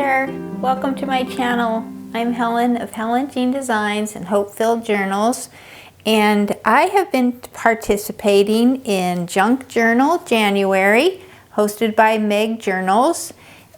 there, welcome to my channel. I'm Helen of Helen Jeanne Designs and Hope-Filled Journals, and I have been participating in Junk Journal January, hosted by Meg Journals,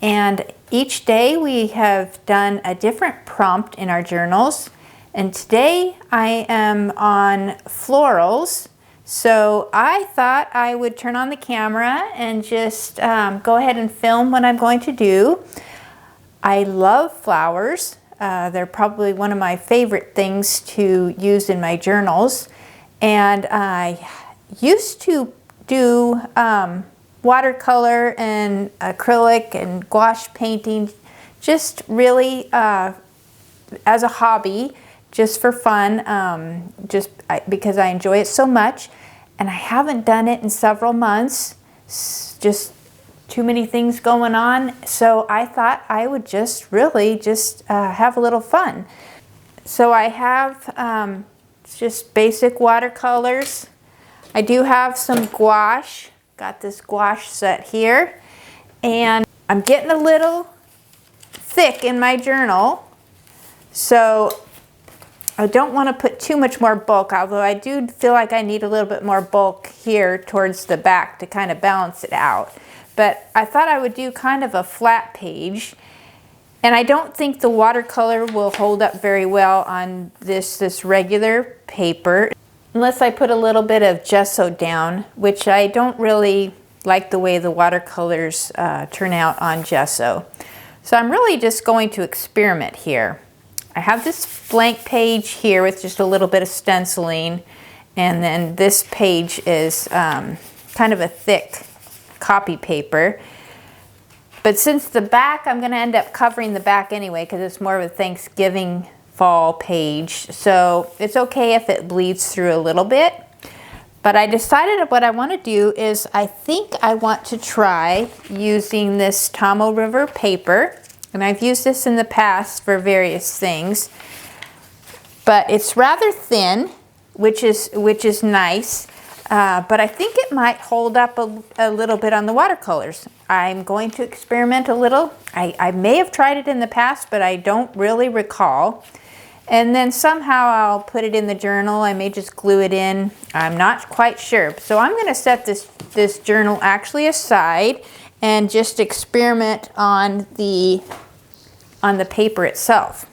and each day we have done a different prompt in our journals, and today I am on florals. So I thought I would turn on the camera and just go ahead and film what I'm going to do. I love flowers. They're probably one of my favorite things to use in my journals. And I used to do watercolor and acrylic and gouache painting, just really as a hobby, just for fun, because I enjoy it so much. And I haven't done it in several months, just too many things going on. So I thought I would just really have a little fun. So I have just basic watercolors. I do have some gouache, got this gouache set here. And I'm getting a little thick in my journal, so I don't want to put too much more bulk, although I do feel like I need a little bit more bulk here towards the back to kind of balance it out. But I thought I would do kind of a flat page, and I don't think the watercolor will hold up very well on this regular paper, unless I put a little bit of gesso down, which I don't really like the way the watercolors turn out on gesso. So I'm really just going to experiment here. I have this blank page here with just a little bit of stenciling, and then this page is kind of a thick copy paper. But since the back, I'm going to end up covering the back anyway because it's more of a Thanksgiving fall page, so it's okay if it bleeds through a little bit. But I decided what I want to do is I think I want to try using this Tomoe River paper. And I've used this in the past for various things, but it's rather thin, which is nice. But I think it might hold up a little bit on the watercolors. I'm going to experiment a little. I may have tried it in the past, but I don't really recall. And then somehow I'll put it in the journal. I may just glue it in. I'm not quite sure. So I'm going to set this journal actually aside and just experiment on the paper itself.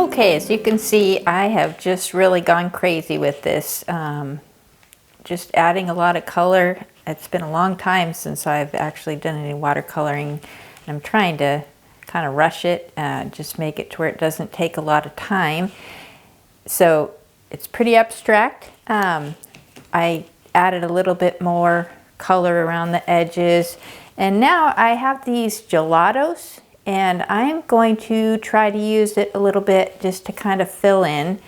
Okay, as you can see, I have just really gone crazy with this. Just adding a lot of color. It's been a long time since I've actually done any watercoloring. I'm trying to kind of rush it, just make it to where it doesn't take a lot of time. So it's pretty abstract. I added a little bit more color around the edges. And now I have these gelatos, and I'm going to try to use it a little bit just to kind of fill in.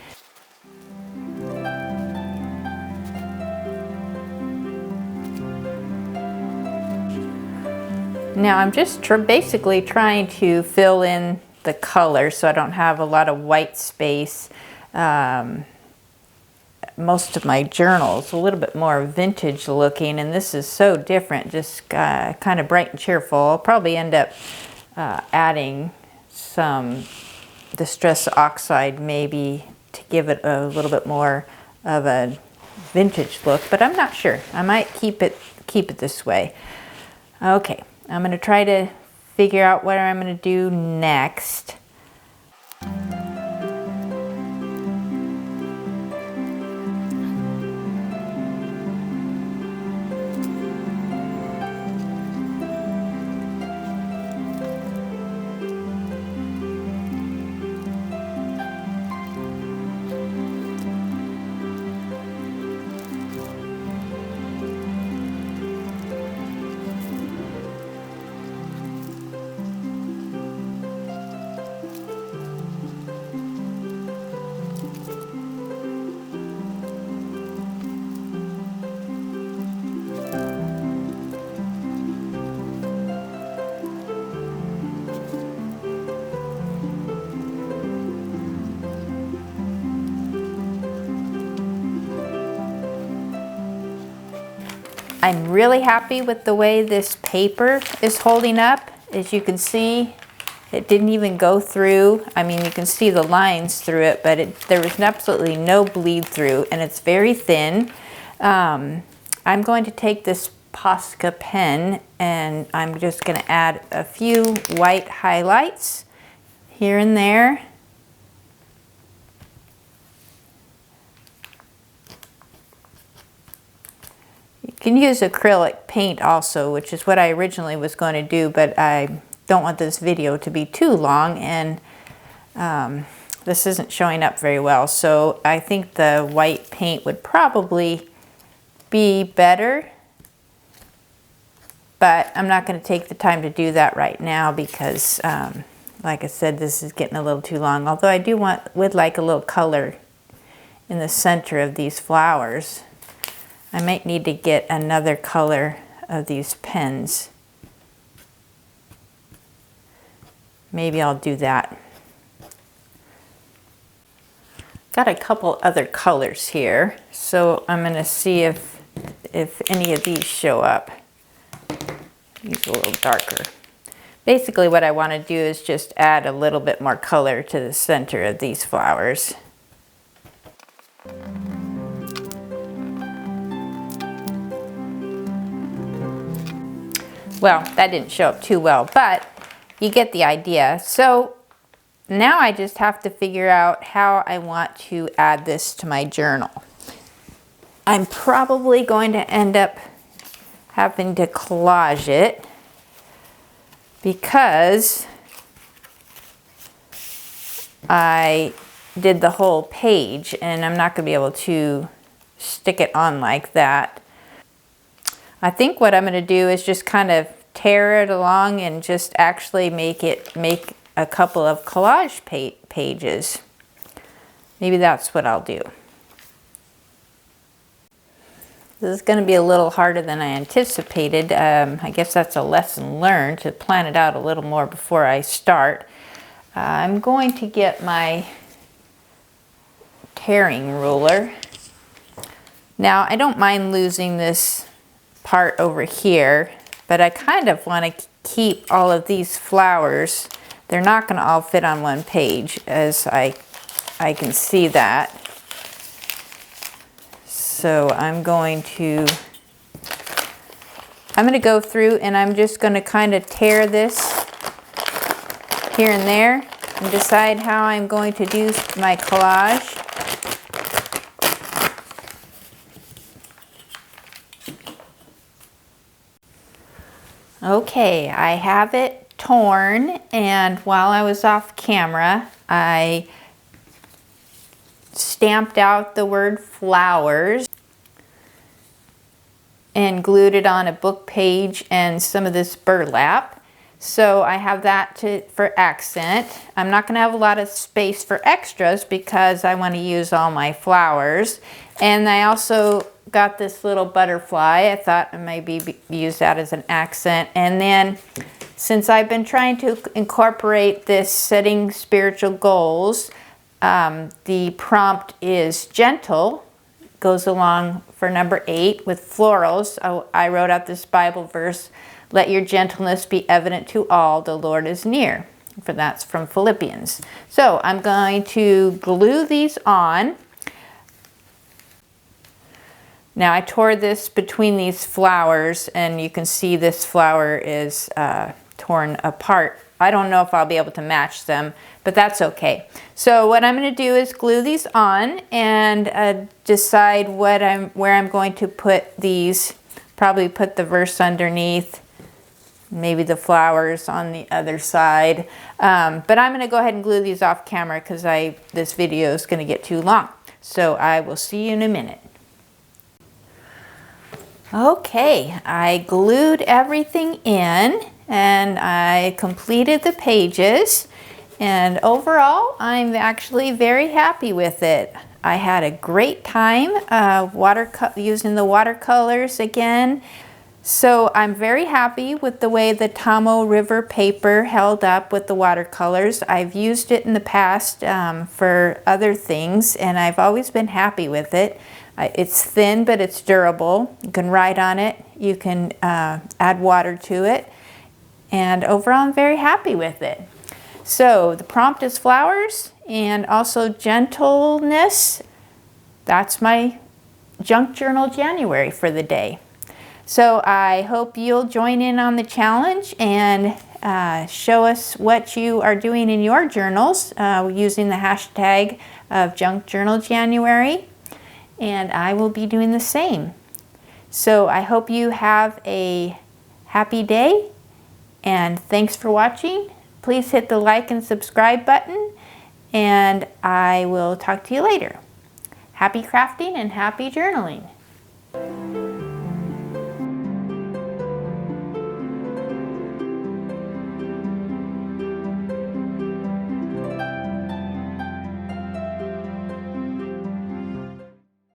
Now I'm just basically trying to fill in the color so I don't have a lot of white space. Most of my journals a little bit more vintage looking, and this is so different, just kind of bright and cheerful. I'll probably end up adding some distress oxide maybe to give it a little bit more of a vintage look, but I'm not sure. I might keep it this way. Okay, I'm going to try to figure out what I'm going to do next. I'm really happy with the way this paper is holding up. As you can see, it didn't even go through. I mean, you can see the lines through it, but there was absolutely no bleed through, and it's very thin. I'm going to take this Posca pen, and I'm just going to add a few white highlights here and there. You can use acrylic paint also, which is what I originally was going to do, but I don't want this video to be too long, and this isn't showing up very well. So I think the white paint would probably be better, but I'm not going to take the time to do that right now because, like I said, this is getting a little too long. Although I would like a little color in the center of these flowers. I might need to get another color of these pens. Maybe I'll do that. Got a couple other colors here, so I'm going to see if any of these show up. These are a little darker. Basically what I want to do is just add a little bit more color to the center of these flowers. Well, that didn't show up too well, but you get the idea. So now I just have to figure out how I want to add this to my journal. I'm probably going to end up having to collage it because I did the whole page and I'm not going to be able to stick it on like that. I think what I'm going to do is just kind of tear it along and just actually make a couple of collage pages. Maybe that's what I'll do. This is going to be a little harder than I anticipated. I guess that's a lesson learned, to plan it out a little more before I start. I'm going to get my tearing ruler. Now, I don't mind losing this part over here, but I kind of want to keep all of these flowers. They're not going to all fit on one page, as I can see that. So I'm going to go through and I'm just going to kind of tear this here and there and decide how I'm going to do my collage. Okay, I have it torn, and while I was off camera, I stamped out the word flowers and glued it on a book page and some of this burlap. So I have that for accent. I'm not going to have a lot of space for extras because I want to use all my flowers. And I also got this little butterfly. I thought I'd maybe use that as an accent. And then since I've been trying to incorporate this setting spiritual goals, the prompt is gentle, goes along for number 8 with florals. I wrote out this Bible verse, let your gentleness be evident to all, the Lord is near. That's from Philippians. So I'm going to glue these on. Now I tore this between these flowers, and you can see this flower is torn apart. I don't know if I'll be able to match them, but that's okay. So what I'm going to do is glue these on and decide where I'm going to put these. Probably put the verse underneath, maybe the flowers on the other side. But I'm going to go ahead and glue these off camera because this video is going to get too long. So I will see you in a minute. Okay, I glued everything in and I completed the pages, and overall I'm actually very happy with it. I had a great time using the watercolors again. So I'm very happy with the way the Tomoe River paper held up with the watercolors. I've used it in the past for other things, and I've always been happy with it. It's thin, but it's durable. You can write on it. You can add water to it. And overall, I'm very happy with it. So the prompt is flowers and also gentleness. That's my Junk Journal January for the day. So I hope you'll join in on the challenge and show us what you are doing in your journals using the hashtag of Junk Journal January. And I will be doing the same. So I hope you have a happy day, and thanks for watching. Please hit the like and subscribe button, and I will talk to you later. Happy crafting and happy journaling.